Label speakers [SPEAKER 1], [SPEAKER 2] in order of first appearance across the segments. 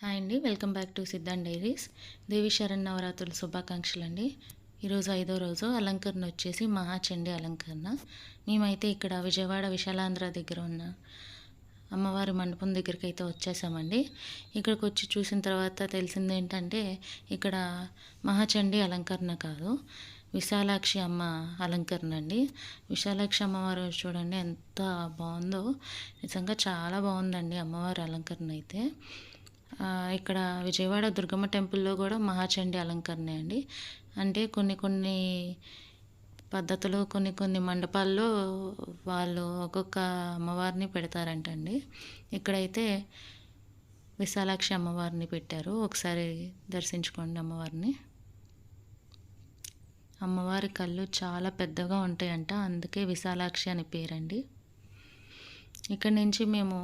[SPEAKER 1] Hi అండి, welcome back to Siddhant diaries. Devi శరన్నవరాత్రుల శుభాకాంక్షలు అండి. ఈరోజు 5వ రోజు. అలంకరణ వచ్చేసి మహాచండీ అలంకరణ. మేమైతే ఇక్కడ విజయవాడ విశాలాంధ్ర దగ్గర ఉన్న అమ్మవారి మండపం దగ్గరికి అయితే వచ్చేసామండి. ఇక్కడికి వచ్చి చూసిన తర్వాత తెలిసింది ఏంటంటే ఇక్కడ మహాచండీ అలంకరణ కాదు, విశాలాక్షి అమ్మ అలంకరణ అండి. విశాలాక్షి అమ్మవారు చూడండి ఎంత బాగుందో, నిజంగా చాలా బాగుందండి అమ్మవారి అలంకరణ అయితే. ఇక్కడ విజయవాడ దుర్గమ్మ టెంపుల్లో కూడా మహాచండీ అలంకరణ అండి. అంటే కొన్ని పద్ధతులు కొన్ని మండపాల్లో వాళ్ళు ఒక్కొక్క అమ్మవారిని పెడతారంటండి. ఇక్కడైతే విశాలాక్షి అమ్మవారిని పెట్టారు. ఒకసారి దర్శించుకోండి అమ్మవారిని. అమ్మవారి కళ్ళు చాలా పెద్దగా ఉంటాయంట, అందుకే విశాలాక్షి అని పేరండి. ఇక్కడ నుంచి మేము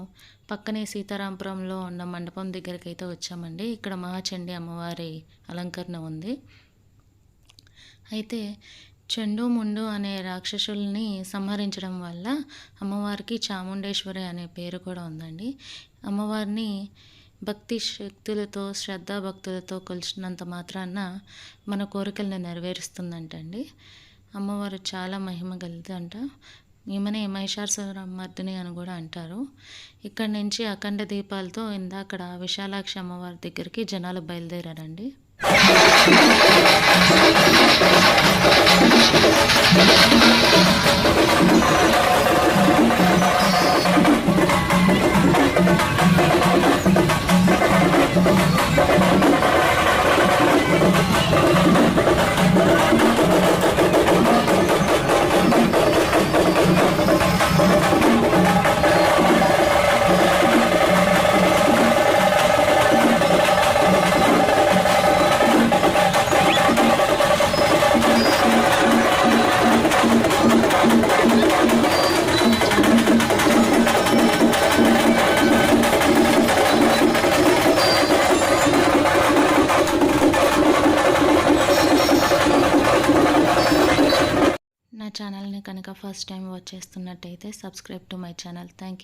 [SPEAKER 1] పక్కనే సీతారాంపురంలో ఉన్న మండపం దగ్గరికి అయితే వచ్చామండి. ఇక్కడ మహాచండీ అమ్మవారి అలంకరణ ఉంది. అయితే చెండు ముండు అనే రాక్షసుల్ని సంహరించడం వల్ల అమ్మవారికి చాముండేశ్వరి అనే పేరు కూడా ఉందండి. అమ్మవారిని భక్తి శక్తులతో శ్రద్ధాభక్తులతో కొలిచినంత మాత్రాన మన కోరికలను నెరవేరుస్తుందంటండి. అమ్మవారు చాలా మహిమ గలదంట. ఈమెనే మహిషాసురమర్దిని అని కూడా అంటారు. ఇక్కడ నుంచి అఖండ దీపాలతో ఇందాకడ విశాలాక్షి అమ్మవారి దగ్గరికి జనాలు బయలుదేరారండి. నా ఛానల్ని కనుక ఫస్ట్ టైం వాచ్ చేస్తున్నట్టయితే subscribe to my channel. Thank you.